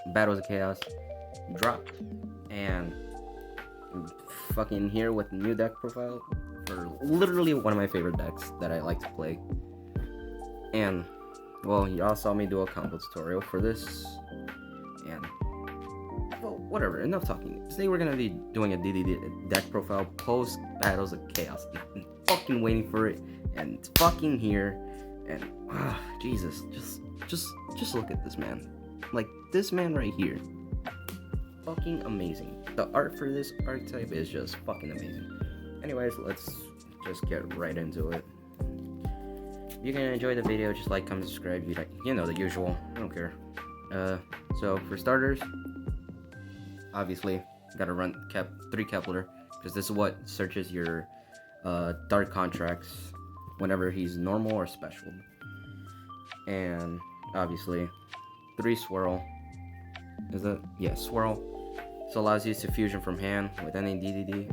Battles of Chaos dropped, and fucking here with the new deck profile for literally one of my favorite decks that I like to play. And well, y'all saw me do a combo tutorial for this, and well, whatever, enough talking. Today we're gonna be doing a DDD deck profile post Battles of Chaos. I'm fucking waiting for it, and it's fucking here. And Jesus, just look at this man. Like, this man right here, fucking amazing. The art for this archetype is just fucking amazing. Anyways, let's just get right into it. If you're gonna enjoy the video, just like, comment, subscribe. You know the usual. I don't care. So for starters, obviously gotta run 3 Kepler, because this is what searches your dark contracts whenever he's normal or special. And obviously 3 Swirl. Is that? Yeah, Swirl. This allows you to fusion from hand with any DDD.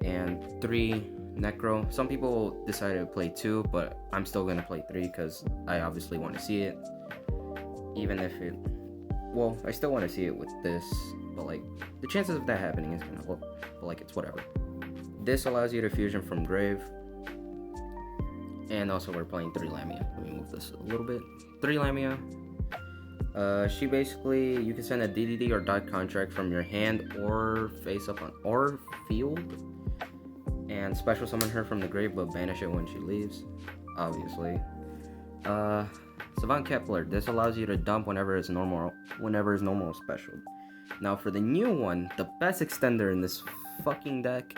And 3 Necro. Some people decided to play 2, but I'm still gonna play 3 because I obviously want to see it. Even if it, well, I still want to see it with this, but like the chances of that happening is kind of low. But like, it's whatever. This allows you to fusion from grave. And also we're playing 3 Lamia. Let me move this a little bit. 3 Lamia. She basically, you can send a DDD or dot contract from your hand or face up on or field, and special summon her from the grave but banish it when she leaves. Obviously. Savant Kepler. This allows you to dump whenever it's normal or special. Now for the new one, the best extender in this fucking deck,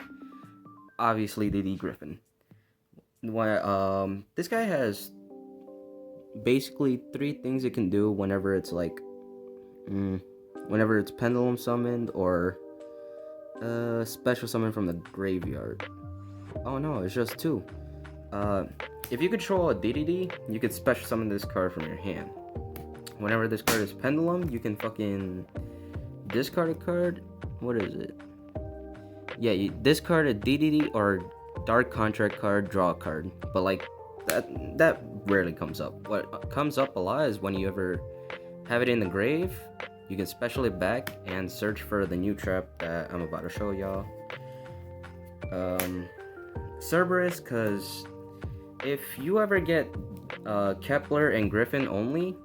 obviously DD Gryphon. This guy has basically 3 things it can do whenever it's like whenever it's pendulum summoned or special summon from the graveyard. Oh no, it's just 2. If you control a DDD, you can special summon this card from your hand. Whenever this card is pendulum, you can fucking discard a card. What is it? Yeah, you discard a DDD or dark contract card, draw a card. But like that rarely comes up. What comes up a lot is when you ever have it in the grave, you can special it back and search for the new trap that I'm about to show y'all. Cerberus, because if you ever get Kepler and Gryphon only,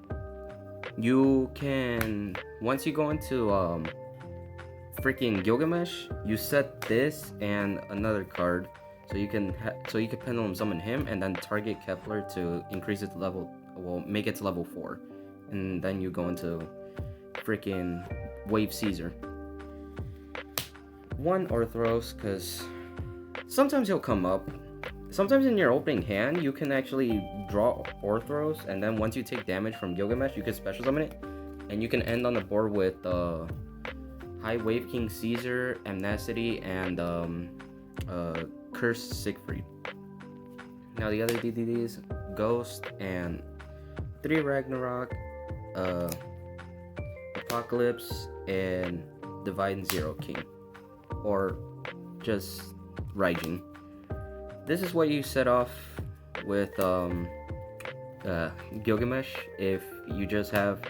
you can, once you go into freaking Gilgamesh, you set this and another card, so you can pendulum summon him and then target Kepler to increase its level, well, make its level 4, and then you go into freaking Wave Caesar. 1 Orthros, because sometimes he'll come up. Sometimes in your opening hand, you can actually draw Orthros, and then once you take damage from Gilgamesh, you can special summon it, and you can end on the board with High Wave King Caesar, Amnesty, and Cursed Siegfried. Now the other DDDs, Ghost and 3 Ragnarok, Apocalypse, and Divide and Zero King, or just Raijin. This is what you set off with Gilgamesh if you just have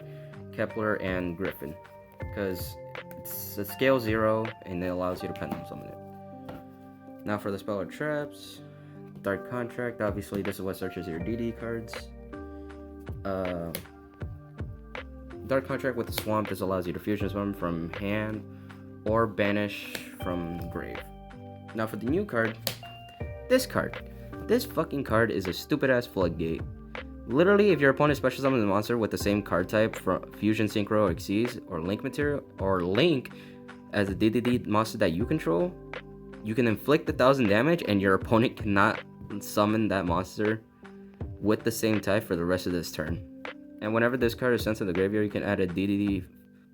Kepler and Gryphon, because it's a scale 0 and it allows you to pendulum summon it. Now for the spell or traps, Dark Contract, obviously this is what searches your DD cards. Dark Contract with the Swamp, this allows you to fusion summon from hand or banish from grave. Now for the new card, this fucking card is a stupid ass floodgate. Literally, if your opponent special summons a monster with the same card type from Fusion, Synchro, Xyz, or Link material, or Link as a DDD monster that you control, you can inflict 1,000 damage and your opponent cannot summon that monster with the same type for the rest of this turn. And whenever this card is sent to the graveyard, you can add a DDD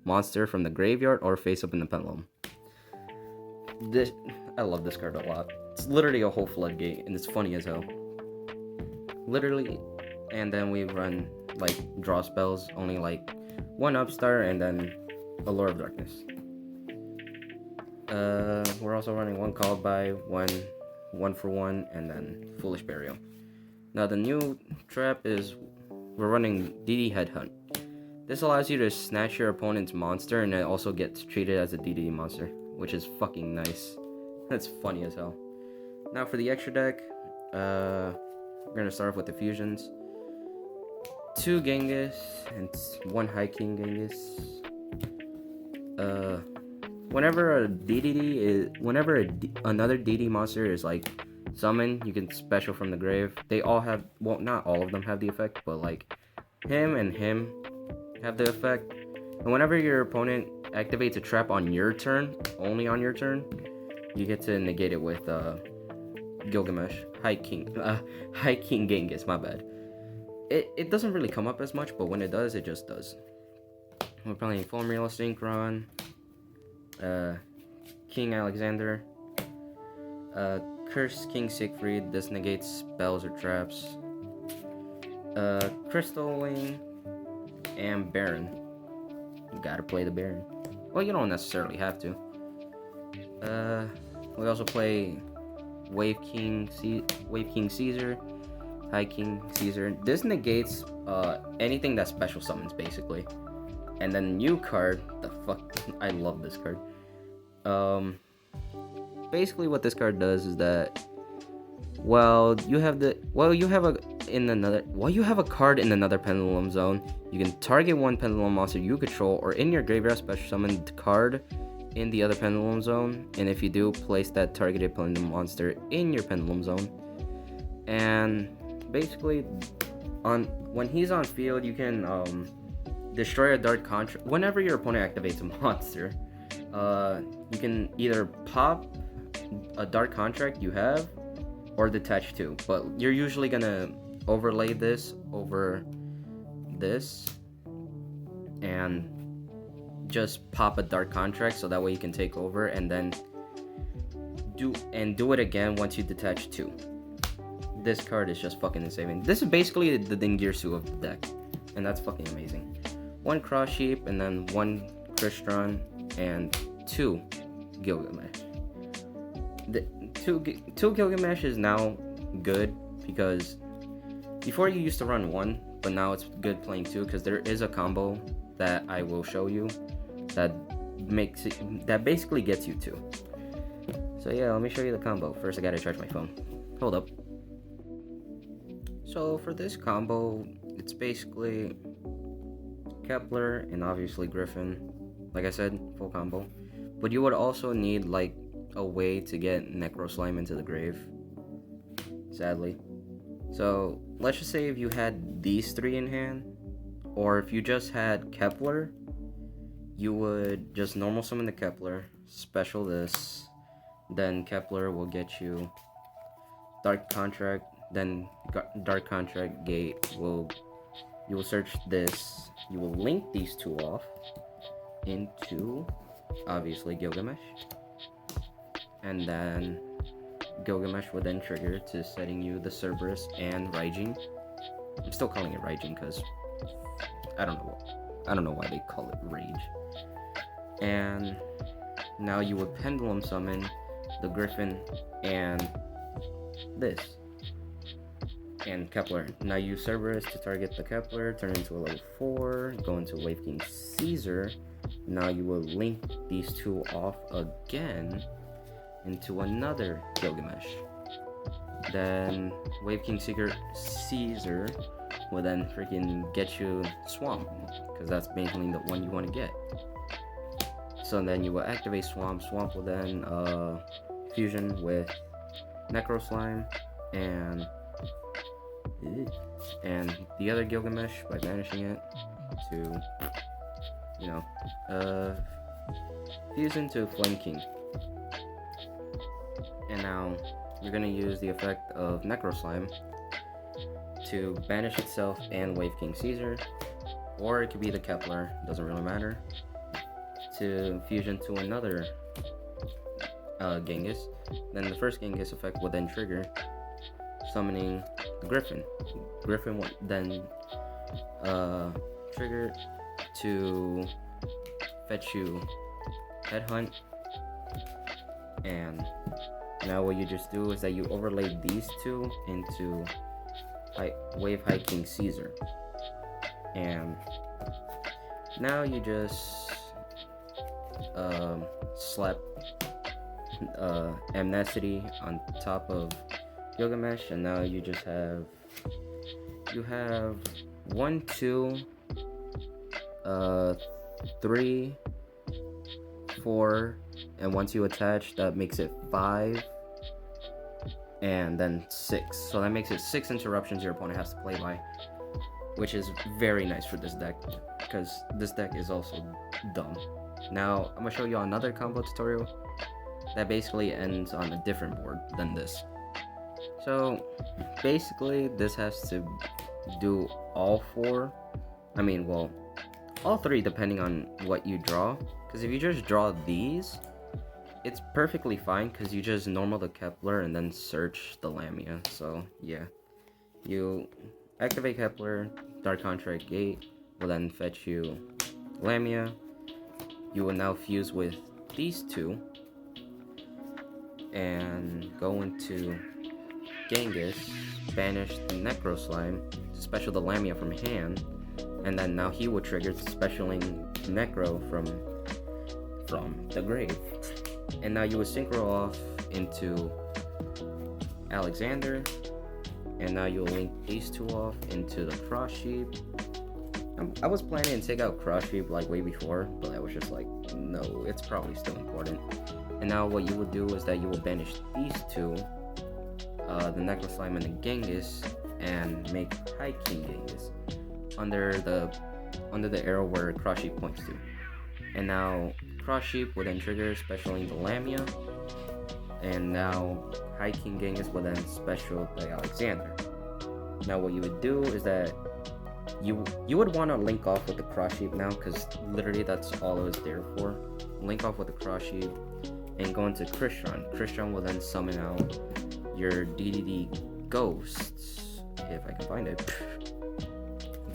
monster from the graveyard or face up in the pendulum. I love this card a lot. It's literally a whole floodgate, and it's funny as hell. Literally, and then we run like draw spells, only like 1 Upstart and then Allure of Darkness. We're also running 1 Called By, 1 for 1, and then Foolish Burial. Now the new trap is we're running DD Headhunt. This allows you to snatch your opponent's monster, and it also gets treated as a DDD monster, which is fucking nice. That's funny as hell. Now for the extra deck, we're gonna start off with the fusions. 2 Genghis and 1 High King Genghis. Whenever another DD monster is like summoned, you can special from the grave. They all have, well, not all of them have the effect, but like him and him have the effect. And whenever your opponent activates a trap on your turn, only on your turn, you get to negate it with Gilgamesh, High King Genghis, my bad. It doesn't really come up as much, but when it does, it just does. We're playing Formula Synchron, King Alexander, Curse King Siegfried. This negates spells or traps. Crystal Wing, and Baron. You gotta play the Baron. Well, you don't necessarily have to. We also play Wave King Caesar, High King Caesar. This negates anything that special summons, basically. And then new card, the fuck, I love this card. Basically what this card does is that you have a card in another Pendulum Zone, you can target one Pendulum monster you control, or in your graveyard special summon the card in the other Pendulum Zone, and if you do, place that targeted Pendulum monster in your Pendulum Zone. And basically, when he's on field, you can destroy a dark contract. Whenever your opponent activates a monster, you can either pop a dark contract you have, or detach 2, but you're usually gonna overlay this over this and just pop a dark contract, so that way you can take over and then do it again once you detach 2. This card is just fucking insane. This is basically the Dingirsu of the deck, and that's fucking amazing. 1 Cross Sheep, and then 1 Crystron, and 2 Gilgamesh. The 2 Gilgamesh is now good, because before you used to run 1, but now it's good playing 2, because there is a combo that I will show you that basically gets you 2. So yeah, let me show you the combo. First I gotta charge my phone. Hold up. So for this combo, it's basically Kepler and obviously Gryphon. Like I said, full combo. But you would also need like a way to get Necro Slime into the grave, sadly. So let's just say if you had these 3 in hand, or if you just had Kepler, you would just normal summon the Kepler, special this, then Kepler will get you Dark Contract, then Dark Contract Gate you will search this, you will link these 2 off into obviously Gilgamesh, and then Gilgamesh will then trigger to setting you the Cerberus and Raijin. I'm still calling it Raijin because I don't know why they call it Rage. And now you would Pendulum summon the Gryphon and this and Kepler. Now you Cerberus to target the Kepler, turn into a level 4, go into Wave King Caesar. Now you will link these 2 off again into another Gilgamesh. Then Wave King Caesar will then freaking get you Swamp, because that's basically the one you want to get. So then you will activate Swamp. Swamp will then fusion with Necro Slime and the other Gilgamesh by banishing it to, fuse into Flame King. And now you're gonna use the effect of Necro Slime to banish itself and Wave King Caesar, or it could be the Kepler, doesn't really matter, to fusion to another Genghis. Then the first Genghis effect will then trigger, summoning the Gryphon. Gryphon will then trigger to fetch you Headhunt, and now what you just do is that you overlay these 2 into Wave High King Caesar, and Now you just slap amnesty on top of Gilgamesh, and now you just have 1, 2, 3, 4, and once you attach, that makes it 5, and then 6. So that makes it 6 interruptions your opponent has to play by, which is very nice for this deck, because this deck is also dumb. Now, I'm gonna show you another combo tutorial that basically ends on a different board than this. So, basically, this has to do all 4. All 3 depending on what you draw. Because if you just draw these, it's perfectly fine because you just normal the Kepler and then search the Lamia. So, yeah. You activate Kepler, Dark Contract Gate will then fetch you Lamia. You will now fuse with these 2 and go into Genghis, banish the Necro Slime, special the Lamia from hand, and then now he will trigger specialing Necro from the grave. And now you will synchro off into Alexander, and now you'll link these 2 off into the Cross Sheep. I was planning to take out Cross Sheep like way before, but I was just like, no, it's probably still important. And now what you will do is that you will banish these 2, the Necro Slime and the Genghis, and make High King Genghis under the arrow where Cross Sheep points to. And now Cross Sheep will then trigger specialing the Lamia, and now High King Genghis will then special the Alexander. Now what you would do is that you would want to link off with the Cross Sheep now, because literally that's all it was there for. Link off with the Cross Sheep and go into Christian. Christian will then summon out your DDD ghosts, if I can find it.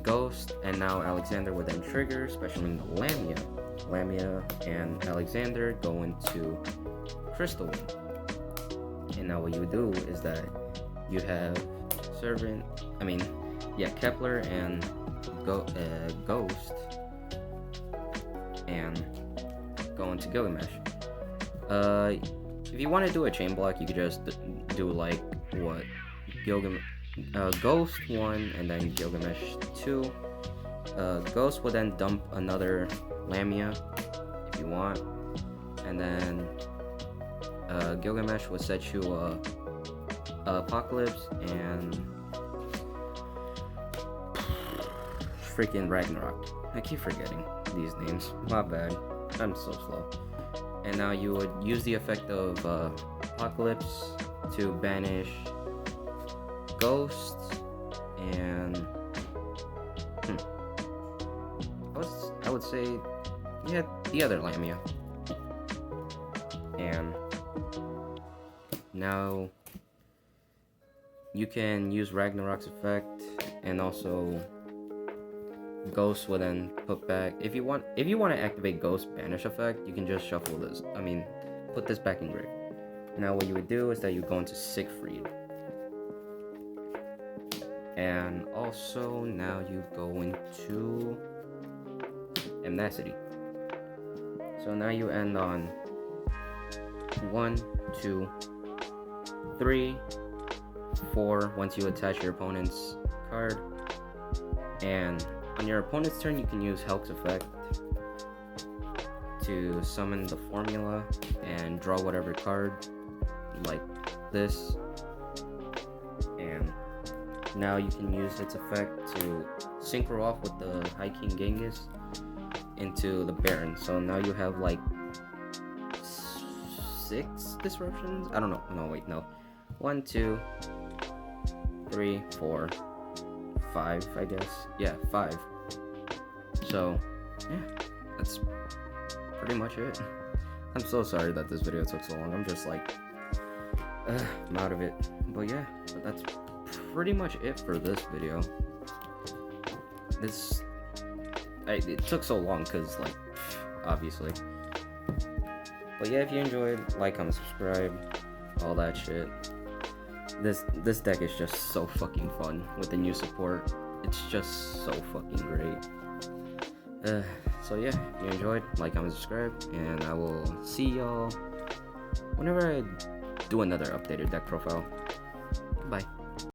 Ghost, and now Alexander will then trigger, specialing the Lamia. Lamia and Alexander go into Crystal Wing. And now what you would do is that you have Kepler and Ghost, and go into Gilgamesh. If you want to do a chain block, you could just do like what Ghost 1 and then Gilgamesh 2. Ghost will then dump another Lamia if you want, and then Gilgamesh will set you Apocalypse and freaking Ragnarok. I keep forgetting these names. My bad. I'm so slow. And now you would use the effect of Apocalypse to banish Ghost and I would say the other Lamia. And now you can use Ragnarok's effect, and also Ghost will then put back, if you want to activate Ghost banish effect, you can just shuffle this, put this back in grave. Now what you would do is that you go into Siegfried, and also now you go into amnesty. So now you end on 1, 2, 3, 4 once you attach your opponent's card, and on your opponent's turn you can use Helk's effect to summon the formula and draw whatever card like this, and now you can use its effect to synchro off with the High King Genghis into the Baron. So now you have like 6 disruptions? I don't know. No, wait, no. 1, 2, 3, 4, 5, I guess. Yeah, 5. So, yeah, that's pretty much it. I'm so sorry that this video took so long. I'm just like, I'm out of it. But yeah, so that's pretty much it for this video. It took so long because, like, obviously. But yeah, if you enjoyed, like, comment, subscribe, all that shit. This deck is just so fucking fun with the new support. It's just so fucking great. So yeah, if you enjoyed, like, comment, subscribe, and I will see y'all whenever I do another updated deck profile. Goodbye.